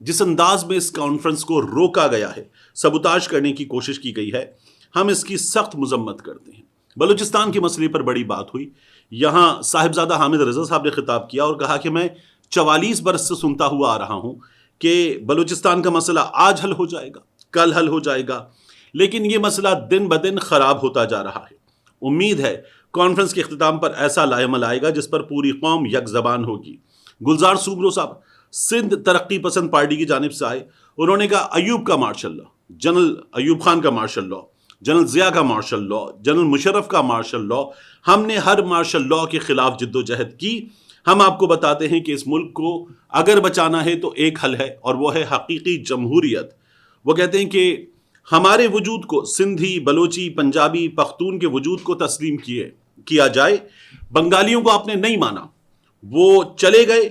جس انداز میں اس کانفرنس کو روکا گیا ہے، سبوتاژ کرنے کی کوشش کی گئی ہے، ہم اس کی سخت مذمت کرتے ہیں۔ بلوچستان کے مسئلے پر بڑی بات ہوئی، یہاں صاحبزادہ حامد رضا صاحب نے خطاب کیا اور کہا کہ میں 44 برس سے سنتا ہوا آ رہا ہوں کہ بلوچستان کا مسئلہ آج حل ہو جائے گا، کل حل ہو جائے گا، لیکن یہ مسئلہ دن بدن خراب ہوتا جا رہا ہے۔ امید ہے کانفرنس کے اختتام پر ایسا لائحہ آئے گا جس پر پوری قوم یک زبان ہوگی۔ گلزار سوبرو صاحب سندھ ترقی پسند پارٹی کی جانب سے آئے، انہوں نے کہا ایوب کا marshal law, general Ayub Khan کا مارشل لا، جنرل ضیاء کا مارشل لا، جنرل مشرف کا مارشل لا، ہم نے ہر مارشل لا کے خلاف جد و جہد کی۔ ہم آپ کو بتاتے ہیں کہ اس ملک کو اگر بچانا ہے تو ایک حل ہے اور وہ ہے حقیقی جمہوریت۔ وہ کہتے ہیں کہ ہمارے وجود کو سندھی، بلوچی، پنجابی، پختون کے وجود کو تسلیم کیا جائے۔ بنگالیوں کو آپ نے نہیں مانا، وہ چلے گئے،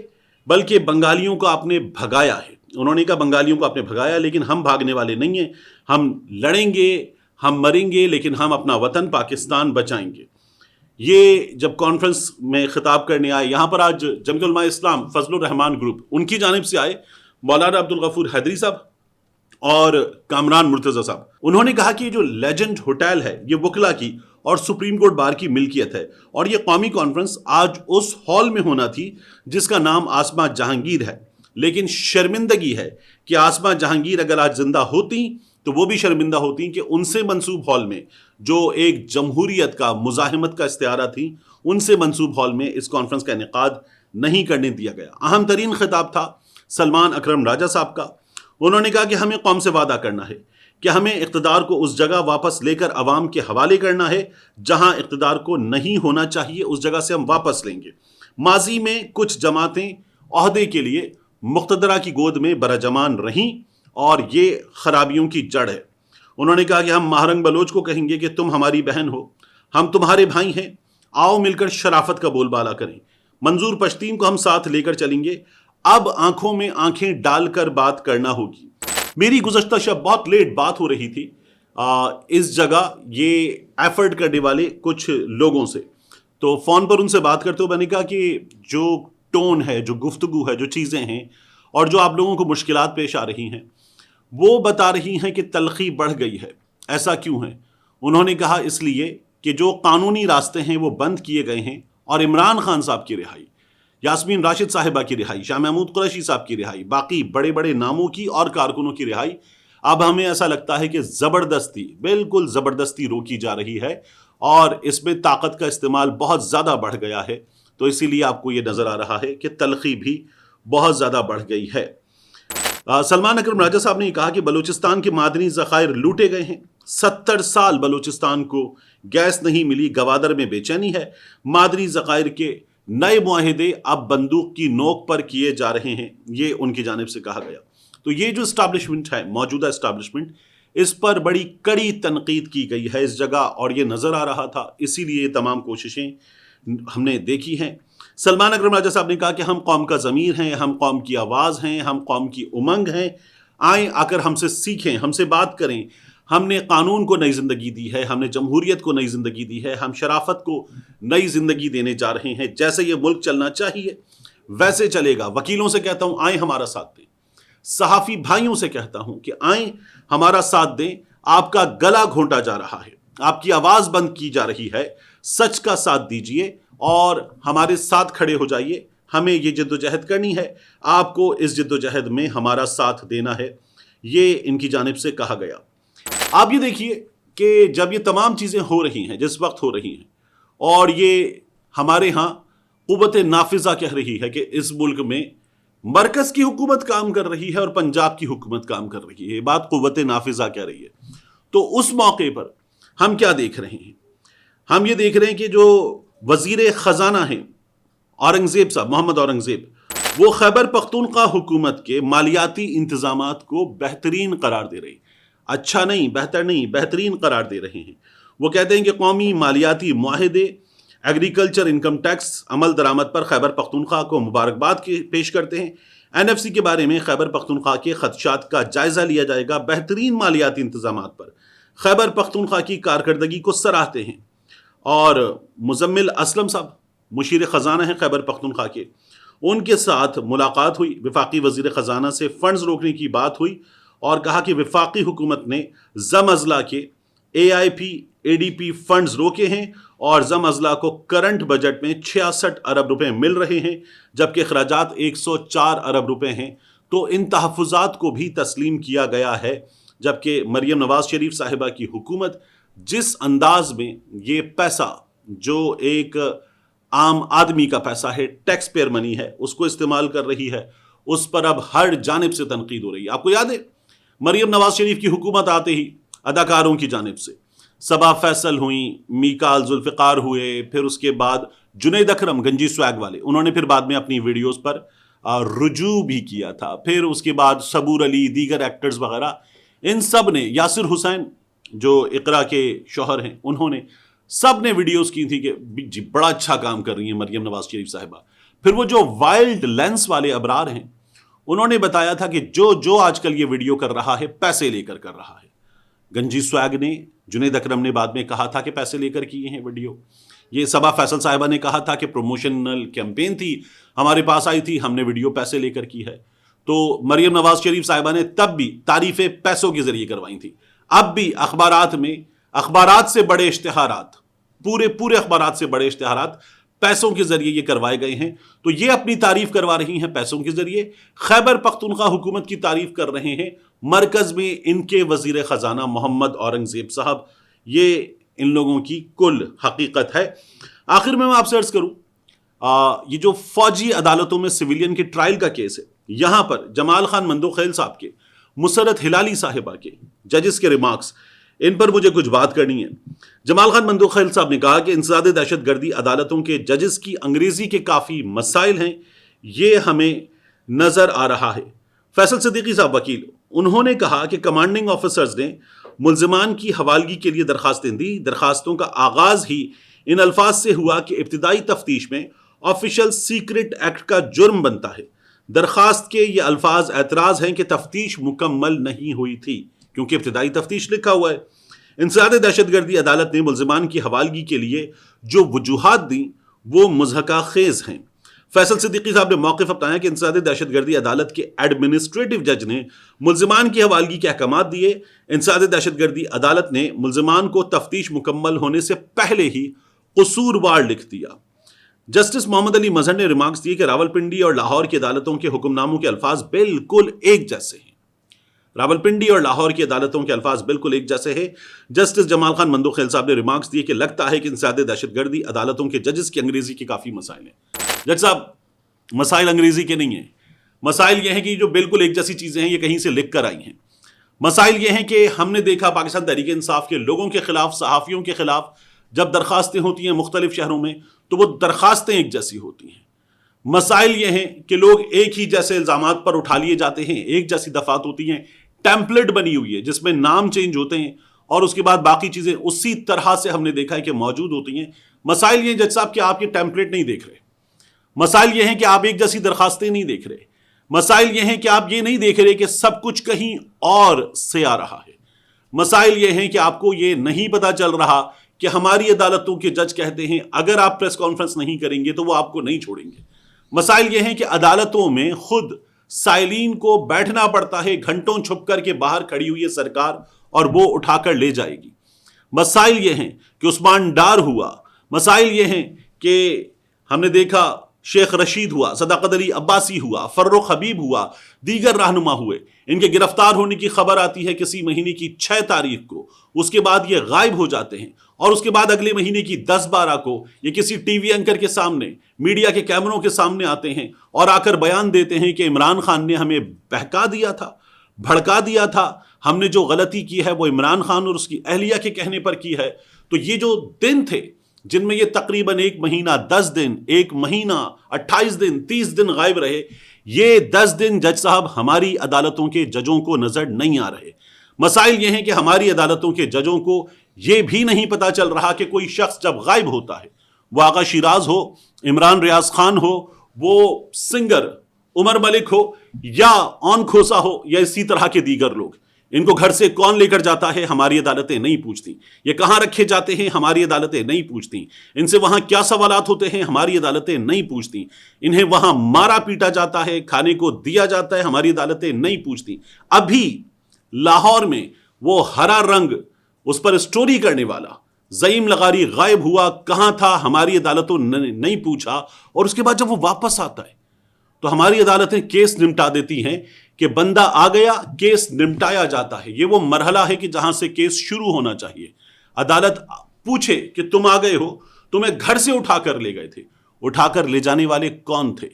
بلکہ بنگالیوں کو آپ نے بھگایا ہے۔ انہوں نے کہا بنگالیوں کو آپ نے بھگایا، لیکن ہم بھاگنے والے نہیں ہیں، ہم لڑیں گے، ہم مریں گے، لیکن ہم اپنا وطن پاکستان بچائیں گے۔ یہ جب کانفرنس میں خطاب کرنے آئے، یہاں پر آج جمعیت علماء اسلام فضل الرحمان گروپ ان کی جانب سے آئے، مولانا عبدالغفور حیدری صاحب اور کامران مرتضی صاحب، انہوں نے کہا کہ یہ جو لیجنڈ ہوٹل ہے یہ وکلا کی اور سپریم کورٹ بار کی ملکیت ہے، اور یہ قومی کانفرنس آج اس ہال میں ہونا تھی جس کا نام آسماں جہانگیر ہے، لیکن شرمندگی ہے کہ آسماں جہانگیر اگر آج زندہ ہوتی تو وہ بھی شرمندہ ہوتی کہ ان سے منسوب ہال میں جو ایک جمہوریت کا، مزاحمت کا استعارہ تھی، ان سے منسوب ہال میں اس کانفرنس کا انعقاد نہیں کرنے دیا گیا۔ اہم ترین خطاب تھا سلمان اکرم راجہ صاحب کا۔ انہوں نے کہا کہ ہمیں قوم سے وعدہ کرنا ہے کہ ہمیں اقتدار کو اس جگہ واپس لے کر عوام کے حوالے کرنا ہے جہاں اقتدار کو نہیں ہونا چاہیے، اس جگہ سے ہم واپس لیں گے۔ ماضی میں کچھ جماعتیں عہدے کے لیے مقتدرہ کی گود میں برجمان رہیں اور یہ خرابیوں کی جڑ ہے۔ انہوں نے کہا کہ ہم مہرنگ بلوچ کو کہیں گے کہ تم ہماری بہن ہو، ہم تمہارے بھائی ہیں، آؤ مل کر شرافت کا بول بالا کریں۔ منظور پشتین کو ہم ساتھ لے کر چلیں گے، اب آنکھوں میں آنکھیں ڈال کر بات کرنا ہوگی۔ میری گزشتہ شب بہت لیٹ بات ہو رہی تھی اس جگہ یہ ایفرٹ کرنے والے کچھ لوگوں سے، تو فون پر ان سے بات کرتے ہوئے میں نے کہا کہ جو ٹون ہے، جو گفتگو ہے، جو چیزیں ہیں اور جو آپ لوگوں کو مشکلات پیش آ رہی ہیں وہ بتا رہی ہیں کہ تلخی بڑھ گئی ہے۔ ایسا کیوں ہے؟ انہوں نے کہا اس لیے کہ جو قانونی راستے ہیں وہ بند کیے گئے ہیں، اور عمران خان صاحب کی رہائی، یاسمین راشد صاحبہ کی رہائی، شاہ محمود قریشی صاحب کی رہائی، باقی بڑے بڑے ناموں کی اور کارکنوں کی رہائی اب ہمیں ایسا لگتا ہے کہ زبردستی، بالکل زبردستی روکی جا رہی ہے، اور اس میں طاقت کا استعمال بہت زیادہ بڑھ گیا ہے، تو اسی لیے آپ کو یہ نظر آ رہا ہے کہ تلخی بھی بہت زیادہ بڑھ گئی ہے۔ سلمان اکرم راجہ صاحب نے کہا کہ بلوچستان کے معدنی ذخائر لوٹے گئے ہیں، 70 سال بلوچستان کو گیس نہیں ملی، گوادر میں بے چینی ہے، معدنی ذخائر کے نئے معاہدے اب بندوق کی نوک پر کیے جا رہے ہیں، یہ ان کی جانب سے کہا گیا۔ تو یہ جو اسٹیبلشمنٹ ہے، موجودہ اسٹیبلشمنٹ، اس پر بڑی کڑی تنقید کی گئی ہے اس جگہ، اور یہ نظر آ رہا تھا، اسی لیے یہ تمام کوششیں ہم نے دیکھی ہیں۔ سلمان اکرم راجہ صاحب نے کہا کہ ہم قوم کا ضمیر ہیں، ہم قوم کی آواز ہیں، ہم قوم کی امنگ ہیں، آئیں آ کر ہم سے سیکھیں، ہم سے بات کریں۔ ہم نے قانون کو نئی زندگی دی ہے، ہم نے جمہوریت کو نئی زندگی دی ہے، ہم شرافت کو نئی زندگی دینے جا رہے ہیں۔ جیسے یہ ملک چلنا چاہیے ویسے چلے گا۔ وکیلوں سے کہتا ہوں آئیں ہمارا ساتھ دیں، صحافی بھائیوں سے کہتا ہوں کہ آئیں ہمارا ساتھ دیں، آپ کا گلا گھونٹا جا رہا ہے، آپ کی آواز بند کی جا رہی ہے، سچ کا ساتھ دیجئے اور ہمارے ساتھ کھڑے ہو جائیے۔ ہمیں یہ جد و جہد کرنی ہے، آپ کو اس جد و جہد میں ہمارا ساتھ دینا ہے، یہ ان کی جانب سے کہا گیا۔ آپ یہ دیکھیے کہ جب یہ تمام چیزیں ہو رہی ہیں، جس وقت ہو رہی ہیں، اور یہ ہمارے ہاں قوت نافذہ کہہ رہی ہے کہ اس ملک میں مرکز کی حکومت کام کر رہی ہے اور پنجاب کی حکومت کام کر رہی ہے، یہ بات قوت نافذہ کہہ رہی ہے، تو اس موقع پر ہم کیا دیکھ رہے ہیں؟ ہم یہ دیکھ رہے ہیں کہ جو وزیر خزانہ ہیں اورنگزیب صاحب، محمد اورنگزیب، وہ خیبر پختونخوا حکومت کے مالیاتی انتظامات کو بہترین قرار دے رہے ہیں، اچھا نہیں، بہتر نہیں، بہترین قرار دے رہے ہیں۔ وہ کہتے ہیں کہ قومی مالیاتی معاہدے، ایگریکلچر انکم ٹیکس عمل درآمد پر خیبر پختونخوا کو مبارکباد پیش کرتے ہیں۔ NFC کے بارے میں خیبر پختونخوا کے خدشات کا جائزہ لیا جائے گا، بہترین مالیاتی انتظامات پر خیبر پختونخوا کی کارکردگی کو سراہتے ہیں۔ اور مزمل اسلم صاحب مشیر خزانہ ہیں خیبر پختونخوا کے، ان کے ساتھ ملاقات ہوئی، وفاقی وزیر خزانہ سے فنڈز روکنے کی بات ہوئی اور کہا کہ وفاقی حکومت نے زم اضلاع کے AIP ADP فنڈز روکے ہیں اور زم اضلاع کو کرنٹ بجٹ میں 66 ارب روپے مل رہے ہیں جبکہ اخراجات 104 ارب روپے ہیں۔ تو ان تحفظات کو بھی تسلیم کیا گیا ہے، جبکہ مریم نواز شریف صاحبہ کی حکومت جس انداز میں یہ پیسہ جو ایک عام آدمی کا پیسہ ہے، ٹیکس پیئر منی ہے، اس کو استعمال کر رہی ہے، اس پر اب ہر جانب سے تنقید ہو رہی ہے۔ آپ کو یاد ہے مریم نواز شریف کی حکومت آتے ہی اداکاروں کی جانب سے صبا فیصل ہوئیں، میکا ذوالفقار ہوئے، پھر اس کے بعد جنید اکرم گنجی سویگ والے، انہوں نے پھر بعد میں اپنی ویڈیوز پر رجوع بھی کیا تھا، پھر اس کے بعد صبور علی، دیگر ایکٹرز وغیرہ، ان سب نے، یاسر حسین جو اقرا کے شوہر ہیں، انہوں نے سب نے ویڈیوز کی تھی کہ جی بڑا اچھا کام کر رہی ہیں مریم نواز شریف صاحبہ۔ پھر وہ جو وائلڈ لینس والے ابرار ہیں، انہوں نے بتایا تھا کہ جو آج کل یہ ویڈیو کر رہا ہے پیسے لے کر رہا ہے۔ گنجی سویگ نے، جنید اکرم نے بعد میں کہا تھا کہ پیسے لے کر کیے ہیں ویڈیو۔ یہ صبا فیصل صاحبہ نے کہا تھا کہ پروموشنل کیمپین تھی، ہمارے پاس آئی تھی، ہم نے ویڈیو پیسے لے کر کی ہے۔ تو مریم نواز شریف صاحبہ نے تب بھی تعریفیں پیسوں کے ذریعے کروائی تھی، اب بھی اخبارات میں اخبارات سے بڑے اشتہارات، پورے اخبارات سے بڑے اشتہارات پیسوں کے ذریعے یہ کروائے گئے ہیں۔ تو یہ اپنی تعریف کروا رہی ہیں پیسوں کے ذریعے، خیبر پختونخوا حکومت کی تعریف کر رہے ہیں، مرکز میں ان کے وزیر خزانہ محمد اورنگزیب صاحب۔ یہ ان لوگوں کی کل حقیقت ہے۔ آخر میں آپ سے عرض کروں، یہ جو فوجی عدالتوں میں سویلین کے ٹرائل کا کیس ہے، یہاں پر جمال خان مندوخیل صاحب کے، مسرت ہلالی صاحبہ کے ججز کے ریمارکس، ان پر مجھے کچھ بات کرنی ہے۔ جمال خان مندوخیل صاحب نے کہا کہ انسداد دہشت گردی عدالتوں کے ججز کی انگریزی کے کافی مسائل ہیں، یہ ہمیں نظر آ رہا ہے۔ فیصل صدیقی صاحب وکیل، انہوں نے کہا کہ کمانڈنگ آفیسرز نے ملزمان کی حوالگی کے لیے درخواستیں دی، درخواستوں کا آغاز ہی ان الفاظ سے ہوا کہ ابتدائی تفتیش میں آفیشل سیکرٹ ایکٹ کا جرم بنتا ہے۔ درخواست کے یہ الفاظ اعتراض ہیں کہ تفتیش مکمل نہیں ہوئی تھی، کیونکہ ابتدائی تفتیش لکھا ہوا ہے۔ انسداد دہشت گردی عدالت نے ملزمان کی حوالگی کے لیے جو وجوہات دیں وہ مضحکہ خیز ہیں۔ فیصل صدیقی صاحب نے موقف اپنایا کہ انسداد دہشت گردی عدالت کے ایڈمنسٹریٹو جج نے ملزمان کی حوالگی کے احکامات دیے۔ انسداد دہشت گردی عدالت نے ملزمان کو تفتیش مکمل ہونے سے پہلے ہی قصوروار لکھ دیا۔ جسٹس محمد علی مظہر نے ریمارکس دیے کہ راولپنڈی اور لاہور کی عدالتوں کے حکم ناموں کے الفاظ بالکل ایک جیسے ہیں۔ راولپنڈی اور لاہور کی عدالتوں کے الفاظ بالکل ایک جیسے ہیں۔ جسٹس جمال خان مندوخیل صاحب نے ریمارکس دیے کہ لگتا ہے کہ انسداد دہشت گردی عدالتوں کے ججز کی انگریزی کے کافی مسائل ہیں۔ جج صاحب، مسائل انگریزی کے نہیں ہیں، مسائل یہ ہیں کہ جو بالکل ایک جیسی چیزیں ہیں یہ کہیں سے لکھ کر آئی ہیں۔ مسائل یہ ہیں کہ ہم نے دیکھا پاکستان تحریک انصاف کے لوگوں کے خلاف، صحافیوں کے خلاف جب درخواستیں ہوتی ہیں مختلف شہروں میں تو وہ درخواستیں ایک جیسی ہوتی ہیں۔ مسائل یہ ہیں کہ لوگ ایک ہی جیسے الزامات پر اٹھا لیے جاتے ہیں، ایک جیسی دفعات ہوتی ہیں، ٹیمپلیٹ بنی ہوئی ہے جس میں نام چینج ہوتے ہیں اور اس کے بعد باقی چیزیں اسی طرح سے ہم نے دیکھا ہے کہ موجود ہوتی ہیں۔ مسائل یہ جج صاحب کہ آپ کے ٹیمپلیٹ نہیں دیکھ رہے، مسائل یہ ہیں کہ آپ ایک جیسی درخواستیں نہیں دیکھ رہے، مسائل یہ ہیں کہ آپ یہ نہیں دیکھ رہے کہ سب کچھ کہیں اور سے آ رہا ہے، مسائل یہ ہیں کہ آپ کو یہ نہیں پتا چل رہا کہ ہماری عدالتوں کے جج کہتے ہیں اگر آپ پریس کانفرنس نہیں کریں گے تو وہ آپ کو نہیں چھوڑیں گے۔ مسائل یہ ہیں کہ عدالتوں میں خود سائلین کو بیٹھنا پڑتا ہے، گھنٹوں چھپ کر کے باہر کھڑی ہوئی ہے سرکار اور وہ اٹھا کر لے جائے گی۔ مسائل یہ ہیں کہ عثمان ڈار ہوا، مسائل یہ ہیں کہ ہم نے دیکھا شیخ رشید ہوا، صداقت علی عباسی ہوا، فرخ حبیب ہوا، دیگر رہنما ہوئے، ان کے گرفتار ہونے کی خبر آتی ہے کسی مہینے کی 6 تاریخ کو، اس کے بعد یہ غائب ہو جاتے ہیں اور اس کے بعد اگلے مہینے کی 10-12 کو یہ کسی ٹی وی اینکر کے سامنے، میڈیا کے کیمروں کے سامنے آتے ہیں اور آ کر بیان دیتے ہیں کہ عمران خان نے ہمیں بہکا دیا تھا، بھڑکا دیا تھا، ہم نے جو غلطی کی ہے وہ عمران خان اور اس کی اہلیہ کے کہنے پر کی ہے۔ تو یہ جو دن تھے جن میں یہ تقریباً 1 مہینہ 10 دن، 1 مہینہ 28 دن 30 دن غائب رہے، یہ 10 دن جج صاحب ہماری عدالتوں کے ججوں کو نظر نہیں آ رہے۔ مسائل یہ ہیں کہ ہماری عدالتوں کے ججوں کو یہ بھی نہیں پتا چل رہا کہ کوئی شخص جب غائب ہوتا ہے، وہ آغا شیراز ہو، عمران ریاض خان ہو، وہ سنگر عمر ملک ہو یا اون کھوسا ہو یا اسی طرح کے دیگر لوگ، ان کو گھر سے کون لے کر جاتا ہے ہماری عدالتیں نہیں پوچھتی، یہ کہاں رکھے جاتے ہیں ہماری عدالتیں نہیں پوچھتی، ان سے وہاں کیا سوالات ہوتے ہیں ہماری عدالتیں نہیں پوچھتی، انہیں وہاں مارا پیٹا جاتا ہے، کھانے کو دیا جاتا ہے، ہماری عدالتیں نہیں پوچھتی۔ ابھی لاہور میں وہ ہرا رنگ اس پر اسٹوری کرنے والا زعیم لغاری غائب ہوا، کہاں تھا ہماری عدالتوں نے نہیں پوچھا، اور اس کے بعد جب وہ واپس آتا ہے تو ہماری عدالتیں کیس نمٹا دیتی ہیں کہ بندہ آ گیا، کیس نمٹایا جاتا ہے۔ یہ وہ مرحلہ ہے کہ جہاں سے کیس شروع ہونا چاہیے۔ عدالت پوچھے کہ تم آ گئے ہو، تمہیں گھر سے اٹھا کر لے گئے تھے، اٹھا کر لے جانے والے کون تھے،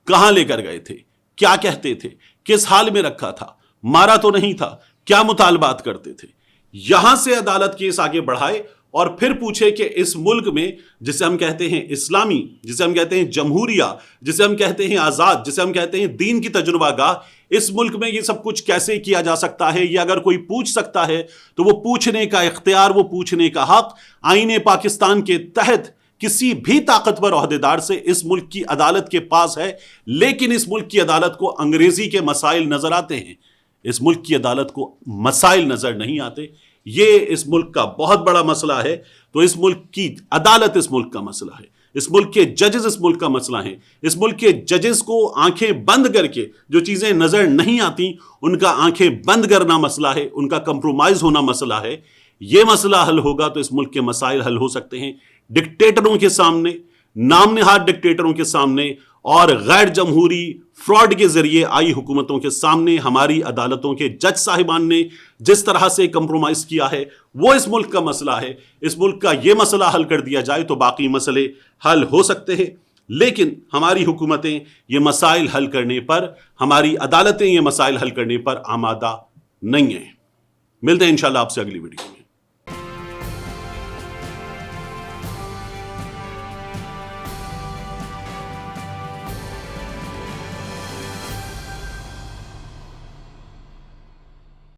کہاں لے کر گئے تھے، کیا کہتے تھے، کس حال میں رکھا تھا، مارا تو نہیں تھا، کیا مطالبات کرتے تھے۔ یہاں سے عدالت کیس آگے بڑھائے اور پھر پوچھے کہ اس ملک میں جسے ہم کہتے ہیں اسلامی، جسے ہم کہتے ہیں جمہوریہ، جسے ہم کہتے ہیں آزاد، جسے ہم کہتے ہیں دین کی تجربہ گاہ، اس ملک میں یہ سب کچھ کیسے کیا جا سکتا ہے۔ یہ اگر کوئی پوچھ سکتا ہے تو وہ پوچھنے کا اختیار، وہ پوچھنے کا حق آئین پاکستان کے تحت کسی بھی طاقتور عہدیدار سے اس ملک کی عدالت کے پاس ہے۔ لیکن اس ملک کی عدالت کو انگریزی کے مسائل نظر آتے ہیں، اس ملک کی عدالت کو مسائل نظر نہیں آتے۔ یہ اس ملک کا بہت بڑا مسئلہ ہے۔ تو اس ملک کی عدالت اس ملک کا مسئلہ ہے، اس ملک کے ججز اس ملک کا مسئلہ ہیں۔ اس ملک کے ججز کو آنکھیں بند کر کے جو چیزیں نظر نہیں آتی ان کا آنکھیں بند کرنا مسئلہ ہے، ان کا کمپرومائز ہونا مسئلہ ہے۔ یہ مسئلہ حل ہوگا تو اس ملک کے مسائل حل ہو سکتے ہیں۔ ڈکٹیٹروں کے سامنے، نام نہاد ڈکٹیٹروں کے سامنے اور غیر جمہوری فراڈ کے ذریعے آئی حکومتوں کے سامنے ہماری عدالتوں کے جج صاحبان نے جس طرح سے کمپرومائز کیا ہے وہ اس ملک کا مسئلہ ہے۔ اس ملک کا یہ مسئلہ حل کر دیا جائے تو باقی مسئلے حل ہو سکتے ہیں۔ لیکن ہماری حکومتیں یہ مسائل حل کرنے پر، ہماری عدالتیں یہ مسائل حل کرنے پر آمادہ نہیں ہیں۔ ملتے ہیں انشاءاللہ آپ سے اگلی ویڈیو۔